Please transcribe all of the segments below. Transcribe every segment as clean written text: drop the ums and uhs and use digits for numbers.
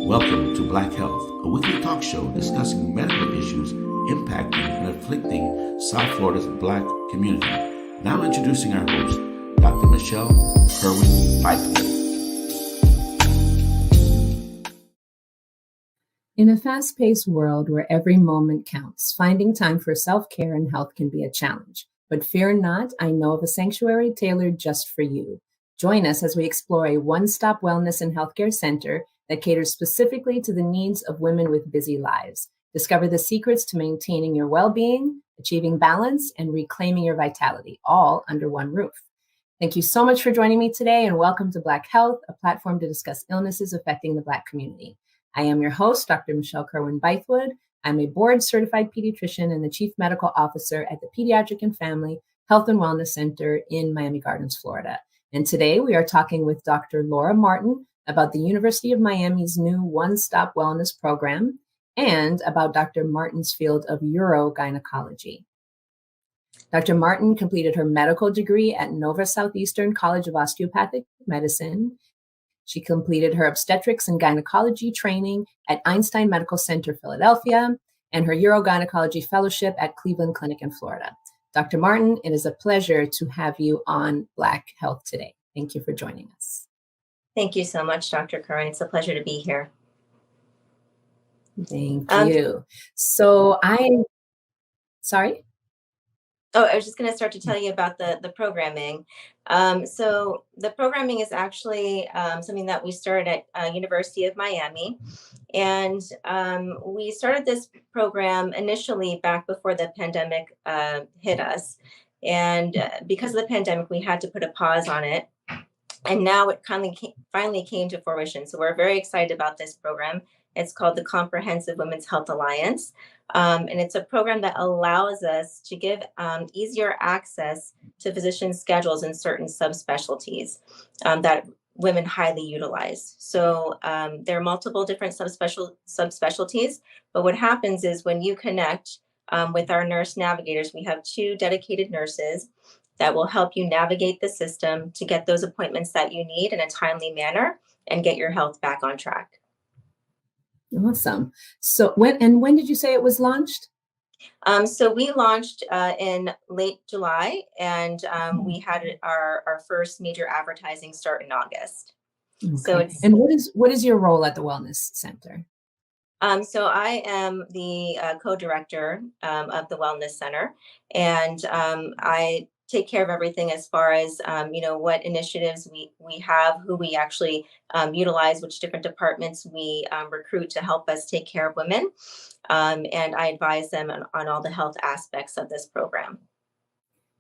Welcome to Black Health, a weekly talk show discussing medical issues impacting and afflicting South Florida's Black community. Now introducing our host, Dr. Michelle Kirwan Bythewood. In a fast-paced world where every moment counts, finding time for self-care and health can be a challenge. But fear not, I know of a sanctuary tailored just for you. Join us as we explore a one-stop wellness and healthcare center that caters specifically to the needs of women with busy lives. Discover the secrets to maintaining your well-being, achieving balance, and reclaiming your vitality, all under one roof. Thank you so much for joining me today, and welcome to Black Health, a platform to discuss illnesses affecting the Black community. I am your host, Dr. Michelle Kirwan Bythewood. I'm a board-certified pediatrician and the Chief Medical Officer at the Pediatric and Family Health and Wellness Center in Miami Gardens, Florida. And today we are talking with Dr. Laura Martin about the University of Miami's new one-stop wellness program and about Dr. Martin's field of urogynecology. Dr. Martin completed her medical degree at Nova Southeastern College of Osteopathic Medicine. She completed her obstetrics and gynecology training at Einstein Medical Center, Philadelphia, and her urogynecology fellowship at Cleveland Clinic in Florida. Dr. Martin, it is a pleasure to have you on Black Health today. Thank you for joining us. Thank you so much, Dr. Kirwan. It's a pleasure to be here. Thank you. Sorry? Oh, I was just going to start to tell you about the programming. So the programming is actually something that we started at University of Miami. And we started this program initially back before the pandemic hit us. And because of the pandemic, we had to put a pause on it. And now it finally came to fruition. So we're very excited about this program. It's called the Comprehensive Women's Health Alliance. And it's a program that allows us to give easier access to physician schedules in certain subspecialties that women highly utilize. So there are multiple different subspecialties, but what happens is when you connect with our nurse navigators, we have 2 dedicated nurses that will help you navigate the system to get those appointments that you need in a timely manner and get your health back on track. Awesome. So when did you say it was launched? So we launched in late July, and we had our first major advertising start in August. Okay. So and what is your role at the Wellness Center? So I am the co-director of the Wellness Center, and I take care of everything as far as, what initiatives we have, who we actually utilize, which different departments we recruit to help us take care of women. And I advise them on all the health aspects of this program.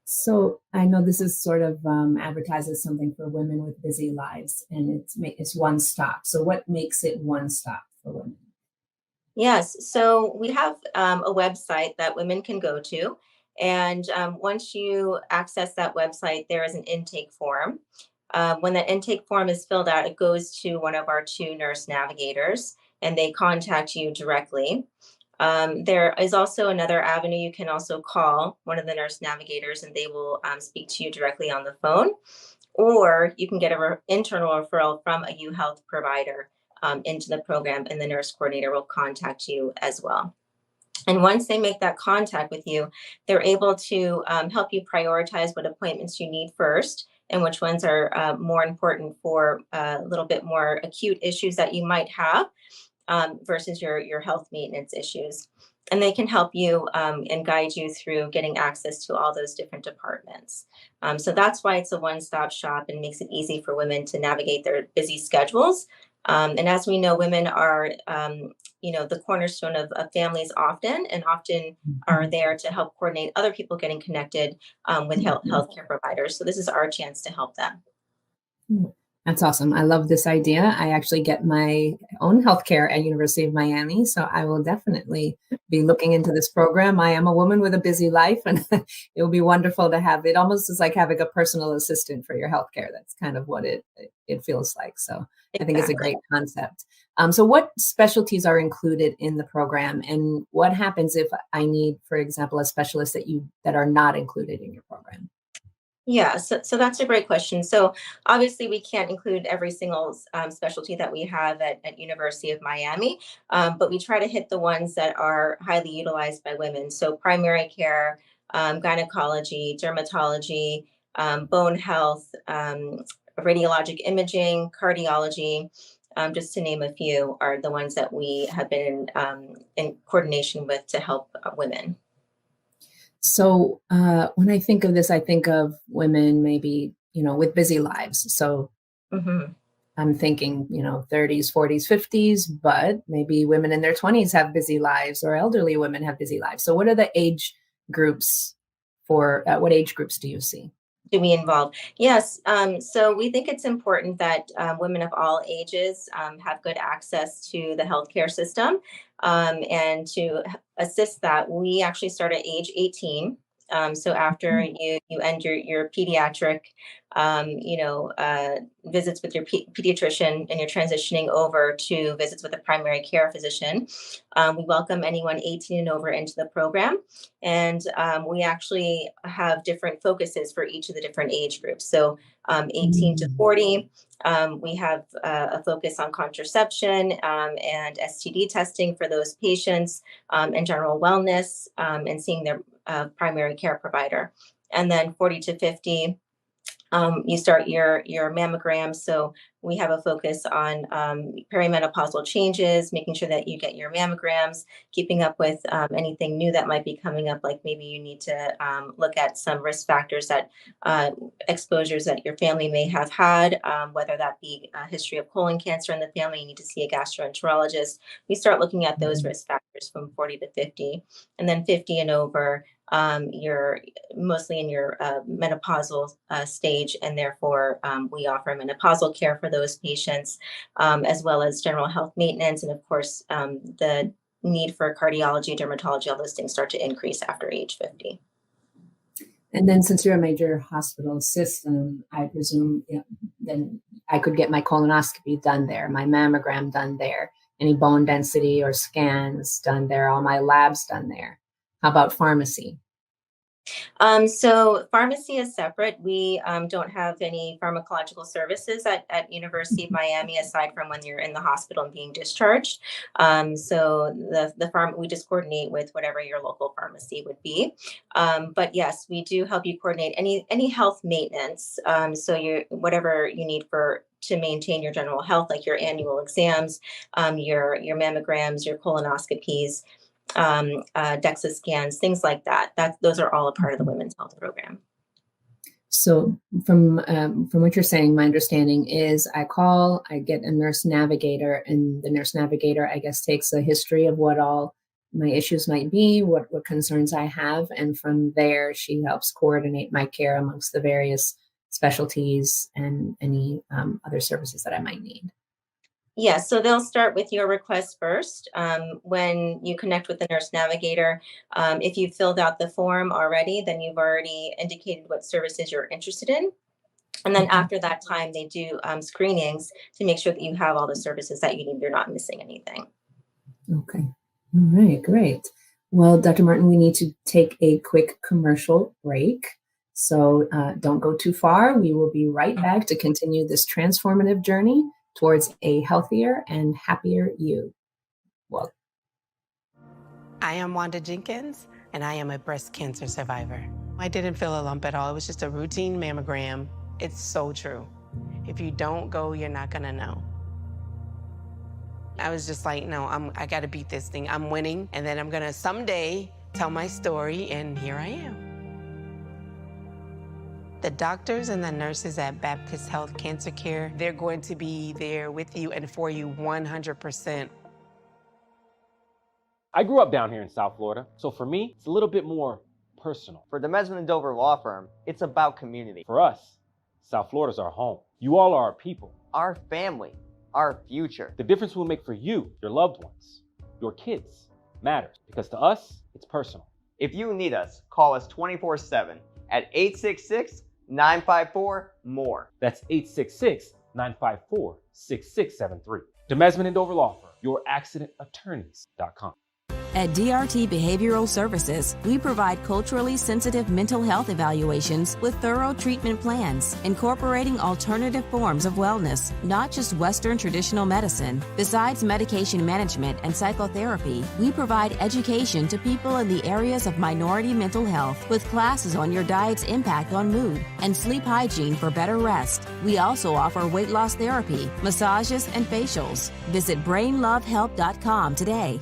So I know this is sort of advertised as something for women with busy lives, and it's one stop. So what makes it one stop for women? Yes, so we have a website that women can go to. And once you access that website, there is an intake form. When that intake form is filled out, it goes to one of our 2 nurse navigators, and they contact you directly. There is also another avenue. You can also call one of the nurse navigators, and they will speak to you directly on the phone. Or you can get an internal referral from a UHealth provider into the program, and the nurse coordinator will contact you as well. And once they make that contact with you, they're able to help you prioritize what appointments you need first and which ones are more important for a little bit more acute issues that you might have versus your health maintenance issues. And they can help you and guide you through getting access to all those different departments. So that's why it's a one-stop shop and makes it easy for women to navigate their busy schedules. And as we know, women are, the cornerstone of families often are there to help coordinate other people getting connected with healthcare providers. So this is our chance to help them. That's awesome. I love this idea. I actually get my own healthcare at University of Miami, so I will definitely be looking into this program. I am a woman with a busy life, and it will be wonderful to have it. Almost is like having a personal assistant for your healthcare. That's kind of what it feels like. So exactly. I think it's a great concept. So what specialties are included in the program, and what happens if I need, for example, a specialist that are not included in your program? Yeah, so that's a great question. So obviously, we can't include every single specialty that we have at University of Miami, but we try to hit the ones that are highly utilized by women. So primary care, gynecology, dermatology, bone health, radiologic imaging, cardiology, just to name a few, are the ones that we have been in coordination with to help women. So when I think of this, I think of women maybe, with busy lives. So Mhm. I'm thinking, 30s, 40s, 50s, but maybe women in their 20s have busy lives or elderly women have busy lives. So what are the age groups what age groups do you see? To be involved. Yes. So we think it's important that women of all ages have good access to the healthcare system. And to assist that, we actually start at age 18. So after you end your pediatric, visits with your pediatrician, and you're transitioning over to visits with a primary care physician, we welcome anyone 18 and over into the program. And we actually have different focuses for each of the different age groups. So 18 to Mm. 40, we have a focus on contraception and STD testing for those patients, and general wellness, and seeing their primary care provider. And then 40 to 50, you start your mammogram. So we have a focus on perimenopausal changes, making sure that you get your mammograms, keeping up with anything new that might be coming up, like maybe you need to look at some risk factors that exposures that your family may have had, whether that be a history of colon cancer in the family, you need to see a gastroenterologist. We start looking at those risk factors from 40 to 50, and then 50 and over. You're mostly in your menopausal stage, and therefore we offer menopausal care for those patients, as well as general health maintenance, and of course the need for cardiology, dermatology, all those things start to increase after age 50. And then since you're a major hospital system, I presume, then I could get my colonoscopy done there, my mammogram done there, any bone density or scans done there, all my labs done there. How about pharmacy? So pharmacy is separate. We don't have any pharmacological services at University of Miami aside from when you're in the hospital and being discharged. So the farm we just coordinate with whatever your local pharmacy would be. But yes, we do help you coordinate any health maintenance. So you whatever you need for to maintain your general health, like your annual exams, your mammograms, your colonoscopies, DEXA scans, things like that. Those are all a part of the women's health program. So from what you're saying, my understanding is I call, I get a nurse navigator, and the nurse navigator, I guess, takes a history of what all my issues might be, what concerns I have, and from there she helps coordinate my care amongst the various specialties and any other services that I might need. Yes, so they'll start with your request first. When you connect with the nurse navigator, if you've filled out the form already, then you've already indicated what services you're interested in. And then Mhm. after that time, they do screenings to make sure that you have all the services that you need. You're not missing anything. Okay. All right, great. Well, Dr. Martin, we need to take a quick commercial break. So don't go too far. We will be right back to continue this transformative journey towards a healthier and happier you. Well, I am Wanda Jenkins, and I am a breast cancer survivor. I didn't feel a lump at all. It was just a routine mammogram. It's so true. If you don't go, you're not gonna know. I was just like, no, I gotta beat this thing. I'm winning, and then I'm gonna someday tell my story, and here I am. The doctors and the nurses at Baptist Health Cancer Care, they're going to be there with you and for you 100%. I grew up down here in South Florida, so for me, it's a little bit more personal. For the Mesman and Dover Law Firm, it's about community. For us, South Florida's our home. You all are our people. Our family, our future. The difference we'll make for you, your loved ones, your kids, matters, because to us, it's personal. If you need us, call us 24/7 at 866-954-MORE. That's 866-954-6673. The Mesman and Dover Law Firm, youraccidentattorneys.com. At DRT Behavioral Services, we provide culturally sensitive mental health evaluations with thorough treatment plans, incorporating alternative forms of wellness, not just Western traditional medicine. Besides medication management and psychotherapy, we provide education to people in the areas of minority mental health with classes on your diet's impact on mood and sleep hygiene for better rest. We also offer weight loss therapy, massages, and facials. Visit brainlovehelp.com today.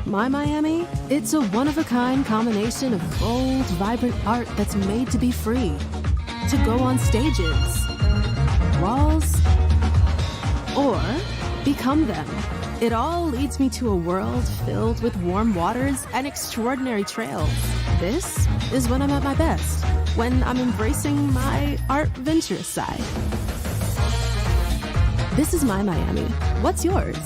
My Miami, it's a one-of-a-kind combination of bold, vibrant art that's made to be free, to go on stages, walls, or become them. It all leads me to a world filled with warm waters and extraordinary trails. This is when I'm at my best, when I'm embracing my art venturous side. This is my Miami. What's yours?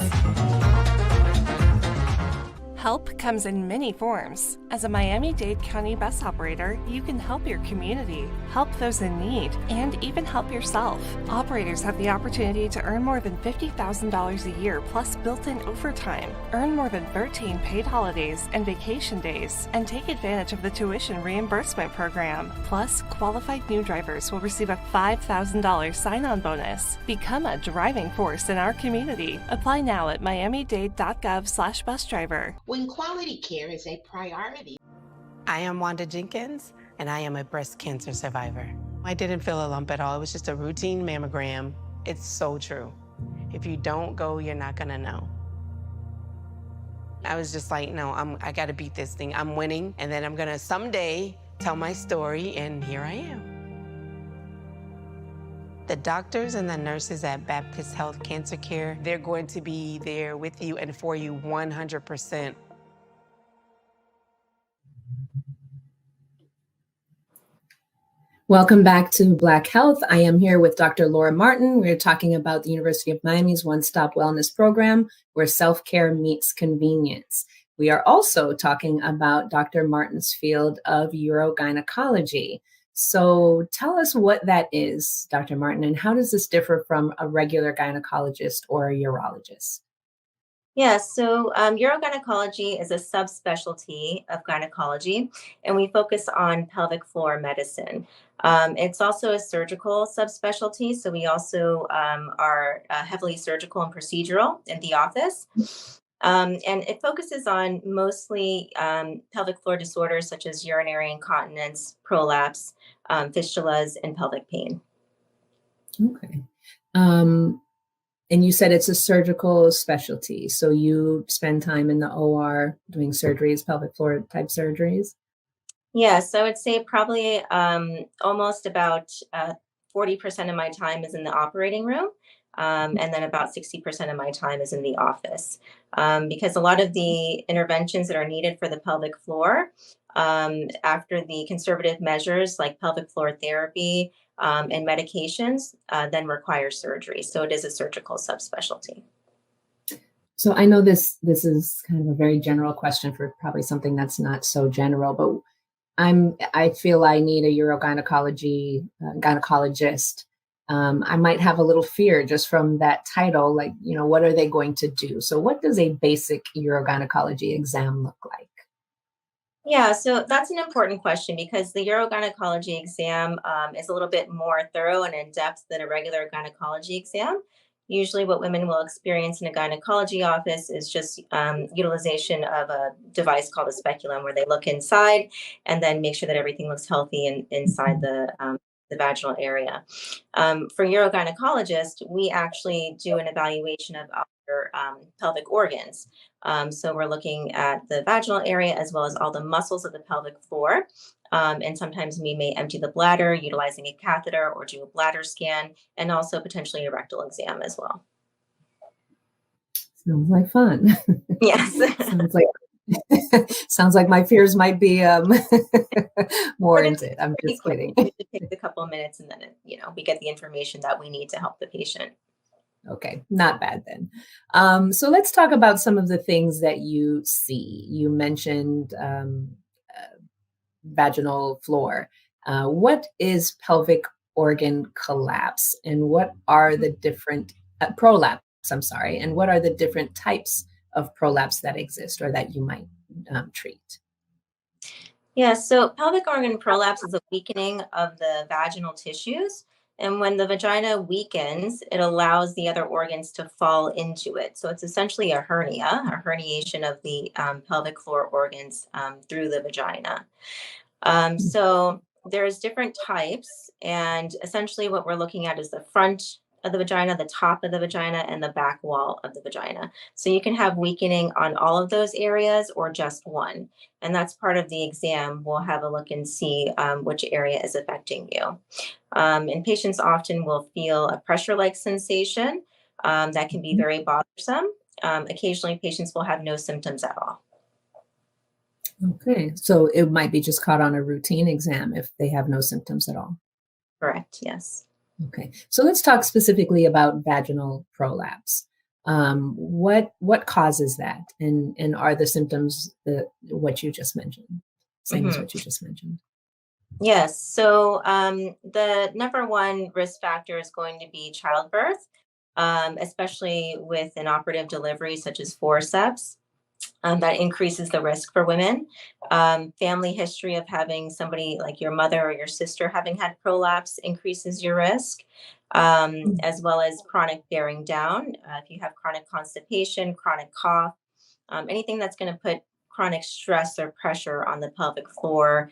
Help comes in many forms. As a Miami-Dade County bus operator, you can help your community, help those in need, and even help yourself. Operators have the opportunity to earn more than $50,000 a year plus built-in overtime, earn more than 13 paid holidays and vacation days, and take advantage of the tuition reimbursement program. Plus, qualified new drivers will receive a $5,000 sign-on bonus. Become a driving force in our community. Apply now at miamidade.gov/busdriver. When quality care is a priority. I am Wanda Jenkins, and I am a breast cancer survivor. I didn't feel a lump at all. It was just a routine mammogram. It's so true. If you don't go, you're not gonna know. I was just like, no, I gotta beat this thing. I'm winning, and then I'm gonna someday tell my story, and here I am. The doctors and the nurses at Baptist Health Cancer Care, they're going to be there with you and for you 100%. Welcome back to Black Health. I am here with Dr. Laura Martin. We're talking about the University of Miami's one-stop wellness program where self-care meets convenience. We are also talking about Dr. Martin's field of urogynecology. So tell us what that is, Dr. Martin, and how does this differ from a regular gynecologist or a urologist? Yeah, so urogynecology is a subspecialty of gynecology, and we focus on pelvic floor medicine. It's also a surgical subspecialty, so we also are heavily surgical and procedural in the office. And it focuses on mostly pelvic floor disorders such as urinary incontinence, prolapse, fistulas, and pelvic pain. Okay. And you said it's a surgical specialty. So you spend time in the OR doing surgeries, pelvic floor type surgeries? Yeah, so I would say probably almost about 40% of my time is in the operating room. And then about 60% of my time is in the office. Because a lot of the interventions that are needed for the pelvic floor, after the conservative measures like pelvic floor therapy and medications, then require surgery. So it is a surgical subspecialty. So I know this is kind of a very general question for probably something that's not so general, but I feel I need a gynecologist. I might have a little fear just from that title, like, what are they going to do? So what does a basic urogynecology exam look like? Yeah, so that's an important question because the urogynecology exam is a little bit more thorough and in depth than a regular gynecology exam. Usually what women will experience in a gynecology office is just utilization of a device called a speculum where they look inside and then make sure that everything looks healthy inside the vaginal area. For urogynecologists, we actually do an evaluation of our pelvic organs. So we're looking at the vaginal area as well as all the muscles of the pelvic floor. And sometimes we may empty the bladder utilizing a catheter or do a bladder scan and also potentially a rectal exam as well. Sounds like fun. Yes. Sounds like my fears might be more into it. I'm just kidding. It takes a couple of minutes and then, we get the information that we need to help the patient. Okay, not bad then. So let's talk about some of the things that you see. You mentioned vaginal floor. What is pelvic organ collapse and what are the different prolapse, and what are the different types of prolapse that exist or that you might treat? Yeah, so pelvic organ prolapse is a weakening of the vaginal tissues. And when the vagina weakens, it allows the other organs to fall into it. So it's essentially a hernia, a herniation of the pelvic floor organs through the vagina. So there's different types, and essentially what we're looking at is the front of the vagina, the top of the vagina, and the back wall of the vagina. So you can have weakening on all of those areas or just one. And that's part of the exam. We'll have a look and see which area is affecting you. And patients often will feel a pressure-like sensation that can be very bothersome. Occasionally, patients will have no symptoms at all. Okay, so it might be just caught on a routine exam if they have no symptoms at all. Correct, yes. Okay, so let's talk specifically about vaginal prolapse. What causes that, and are the symptoms what you just mentioned, same as what you just mentioned? Yes. So the number one risk factor is going to be childbirth, especially with an operative delivery such as forceps. That increases the risk for women. Family history of having somebody like your mother or your sister having had prolapse increases your risk, as well as chronic bearing down. If you have chronic constipation, chronic cough, anything that's going to put chronic stress or pressure on the pelvic floor,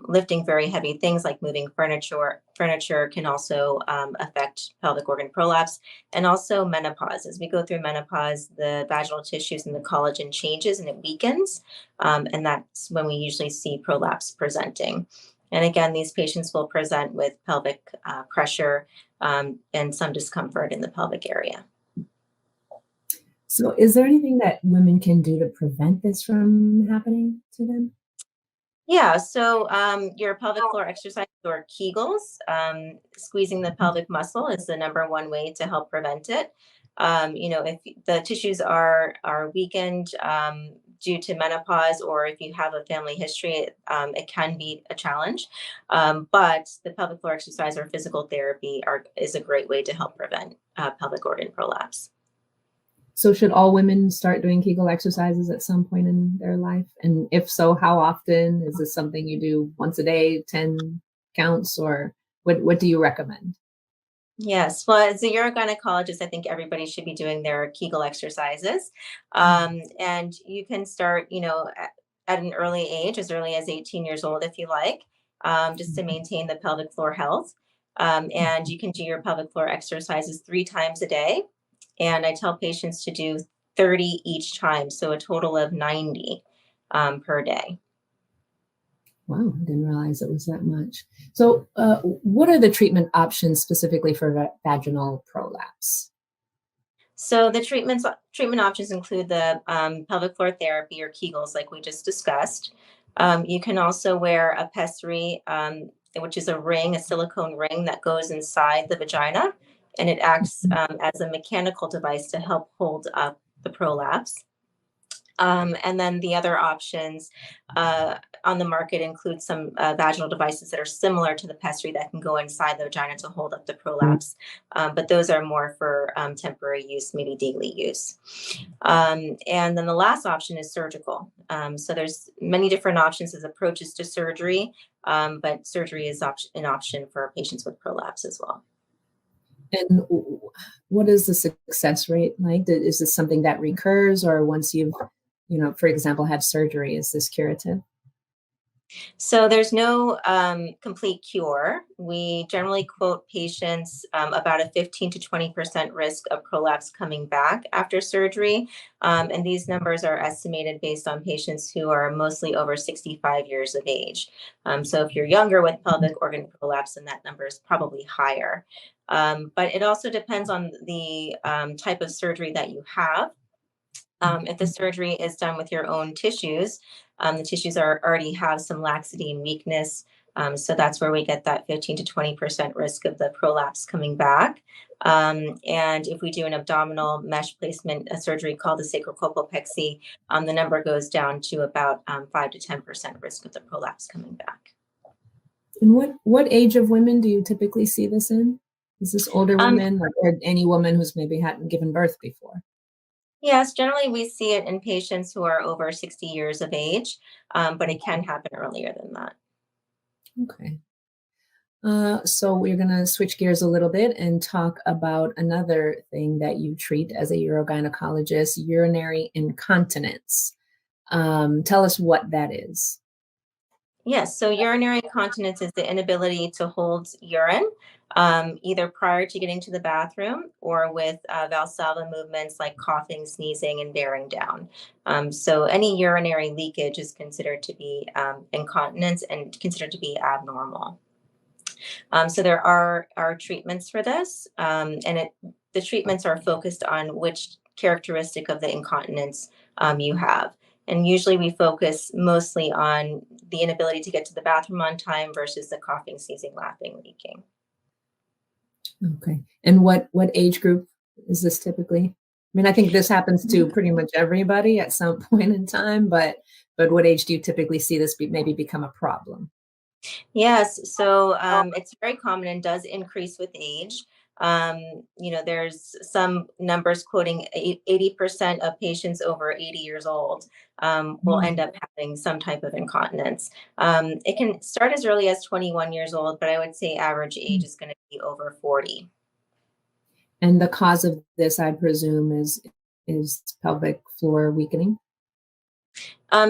lifting very heavy things like moving furniture can also affect pelvic organ prolapse. And also menopause. As we go through menopause, the vaginal tissues and the collagen changes and it weakens. And that's when we usually see prolapse presenting. And again, these patients will present with pelvic pressure and some discomfort in the pelvic area. So is there anything that women can do to prevent this from happening to them? Yeah, so your pelvic floor exercise or Kegels, squeezing the pelvic muscle is the number one way to help prevent it. If the tissues are weakened due to menopause, or if you have a family history, it can be a challenge. But the pelvic floor exercise or physical therapy is a great way to help prevent pelvic organ prolapse. So should all women start doing Kegel exercises at some point in their life? And if so, how often? Is this something you do once a day, 10 counts, or what do you recommend? Yes, well, as a urogynecologist, I think everybody should be doing their Kegel exercises. And you can start, at an early age, as early as 18 years old, if you like, just to maintain the pelvic floor health. And you can do your pelvic floor exercises 3 times a day. And I tell patients to do 30 each time, so a total of 90 per day. Wow, I didn't realize it was that much. So what are the treatment options specifically for vaginal prolapse? So the treatment options include the pelvic floor therapy or Kegels, like we just discussed. You can also wear a pessary, which is a silicone ring that goes inside the vagina, and it acts as a mechanical device to help hold up the prolapse. And then the other options on the market include some vaginal devices that are similar to the pessary that can go inside the vagina to hold up the prolapse. But those are more for temporary use, maybe daily use. And then the last option is surgical. So there's many different options as approaches to surgery, but surgery is an option for patients with prolapse as well. And what is the success rate like? Is this something that recurs, or once you've, for example, had surgery, is this curative? So there's no complete cure. We generally quote patients about a 15 to 20% risk of prolapse coming back after surgery. And these numbers are estimated based on patients who are mostly over 65 years of age. So if you're younger with pelvic organ prolapse, then that number is probably higher. But it also depends on the type of surgery that you have. If the surgery is done with your own tissues, the tissues already have some laxity and weakness. So that's where we get that 15 to 20% risk of the prolapse coming back. And if we do an abdominal mesh placement surgery called the sacrocolpopexy, the number goes down to about 5 to 10% risk of the prolapse coming back. And what age of women do you typically see this in? Is this older women or any woman who's maybe hadn't given birth before? Yes, generally we see it in patients who are over 60 years of age, but it can happen earlier than that. Okay. So we're going to switch gears a little bit and talk about another thing that you treat as a urogynecologist, urinary incontinence. Tell us what that is. Yes, so urinary incontinence is the inability to hold urine, either prior to getting to the bathroom or with Valsalva movements like coughing, sneezing, and bearing down. So any urinary leakage is considered to be incontinence and considered to be abnormal. So there are treatments for this, and the treatments are focused on which characteristic of the incontinence you have. And usually we focus mostly on the inability to get to the bathroom on time versus the coughing, sneezing, laughing, leaking. Okay. And what age group is this typically? I mean, I think this happens to pretty much everybody at some point in time, but what age do you typically see this maybe become a problem? Yes, so it's very common and does increase with age. There's some numbers quoting 80% of patients over 80 years old will end up having some type of incontinence. It can start as early as 21 years old, but I would say average age is going to be over 40. And the cause of this, I presume, is pelvic floor weakening?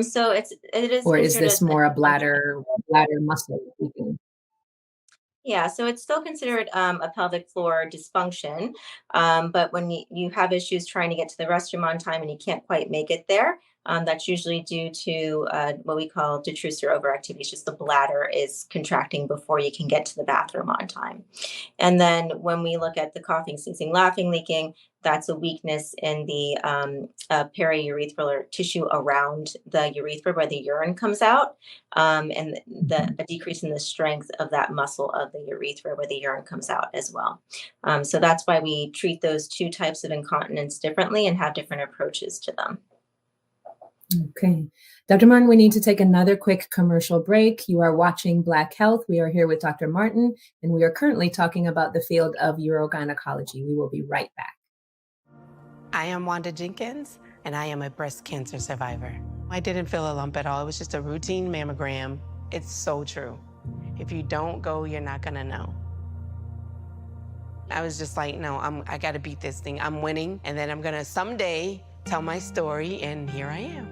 So it is Or is considered this a more a bladder muscle weakening? Yeah, so it's still considered a pelvic floor dysfunction. But when you have issues trying to get to the restroom on time and you can't quite make it there, that's usually due to what we call detrusor overactivity. It's just the bladder is contracting before you can get to the bathroom on time. And then when we look at the coughing, sneezing, laughing, leaking, that's a weakness in the periurethral tissue around the urethra where the urine comes out, and a decrease in the strength of that muscle of the urethra where the urine comes out as well. So that's why we treat those two types of incontinence differently and have different approaches to them. Okay. Dr. Martin, we need to take another quick commercial break. You are watching Black Health. We are here with Dr. Martin, and we are currently talking about the field of urogynecology. We will be right back. I am Wanda Jenkins, and I am a breast cancer survivor. I didn't feel a lump at all. It was just a routine mammogram. It's so true. If you don't go, you're not gonna know. I was just like, no, I gotta beat this thing. I'm winning, and then I'm gonna someday tell my story, and here I am.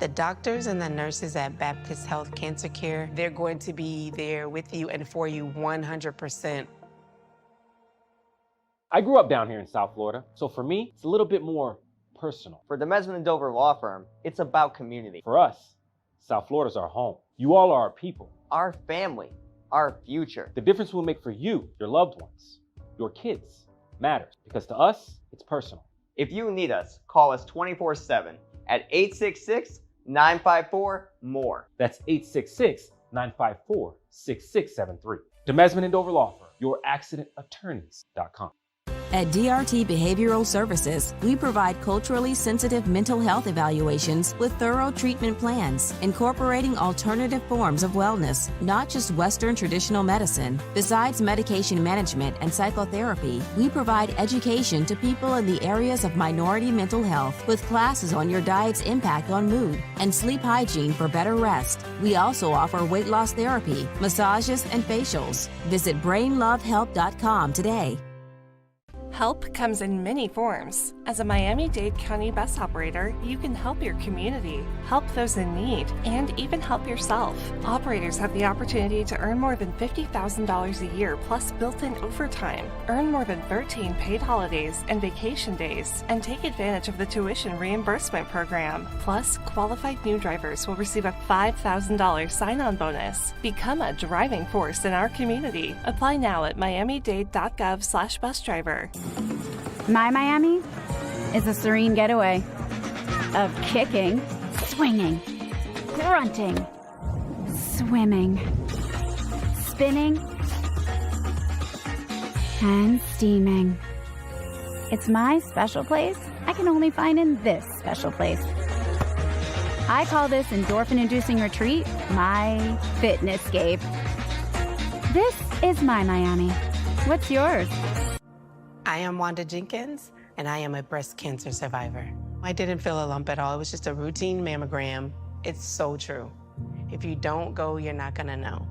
The doctors and the nurses at Baptist Health Cancer Care, they're going to be there with you and for you 100%. I grew up down here in South Florida, so for me, it's a little bit more personal. For the Mesman and Dover Law Firm, it's about community. For us, South Florida's our home. You all are our people. Our family, our future. The difference we'll make for you, your loved ones, your kids, matters, because to us, it's personal. If you need us, call us 24/7 at 866-954-MORE. That's 866-954-6673. The Mesman and Dover Law Firm, youraccidentattorneys.com. At DRT Behavioral Services, we provide culturally sensitive mental health evaluations with thorough treatment plans, incorporating alternative forms of wellness, not just Western traditional medicine. Besides medication management and psychotherapy, we provide education to people in the areas of minority mental health with classes on your diet's impact on mood and sleep hygiene for better rest. We also offer weight loss therapy, massages, and facials. Visit brainlovehelp.com today. Help comes in many forms. As a Miami-Dade County bus operator, you can help your community, help those in need, and even help yourself. Operators have the opportunity to earn more than $50,000 a year plus built-in overtime, earn more than 13 paid holidays and vacation days, and take advantage of the tuition reimbursement program. Plus, qualified new drivers will receive a $5,000 sign-on bonus. Become a driving force in our community. Apply now at miamidade.gov/busdriver. My Miami is a serene getaway of kicking, swinging, grunting, swimming, spinning, and steaming. It's my special place I can only find in this special place. I call this endorphin-inducing retreat my fitnesscape. This is my Miami. What's yours? I am Wanda Jenkins, and I am a breast cancer survivor. I didn't feel a lump at all. It was just a routine mammogram. It's so true. If you don't go, you're not gonna know.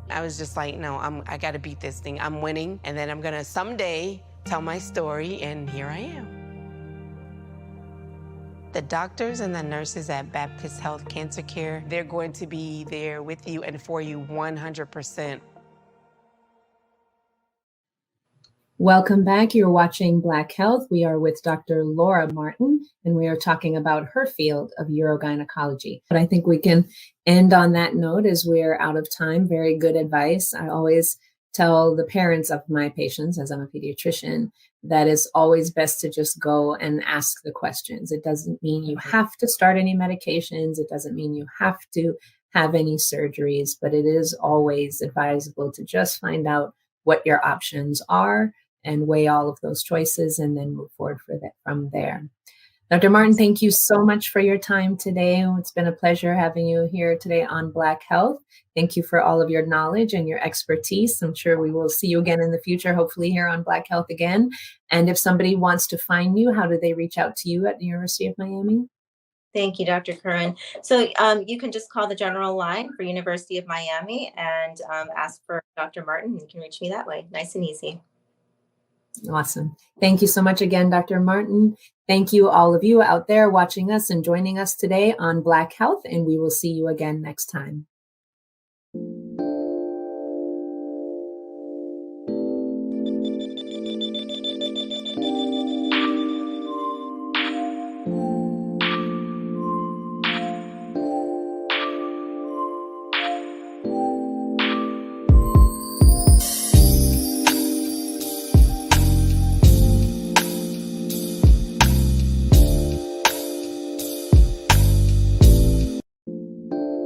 I was just like, no, I gotta beat this thing. I'm winning, and then I'm gonna someday tell my story, and here I am. The doctors and the nurses at Baptist Health Cancer Care, they're going to be there with you and for you 100%. Welcome back. You're watching Black Health. We are with Dr. Laura Martin, and we are talking about her field of urogynecology. But I think we can end on that note as we're out of time. Very good advice. I always tell the parents of my patients, as I'm a pediatrician, that it's always best to just go and ask the questions. It doesn't mean you have to start any medications. It doesn't mean you have to have any surgeries, but it is always advisable to just find out what your options are and weigh all of those choices and then move forward from there. Dr. Martin, thank you so much for your time today. It's been a pleasure having you here today on Black Health. Thank you for all of your knowledge and your expertise. I'm sure we will see you again in the future, hopefully here on Black Health again. And if somebody wants to find you, how do they reach out to you at the University of Miami? Thank you, Dr. Kirwan. So you can just call the general line for University of Miami and ask for Dr. Martin. You can reach me that way. Nice and easy. Awesome. Thank you so much again, Dr. Martin. Thank you, all of you out there watching us and joining us today on Black Health, and we will see you again next time.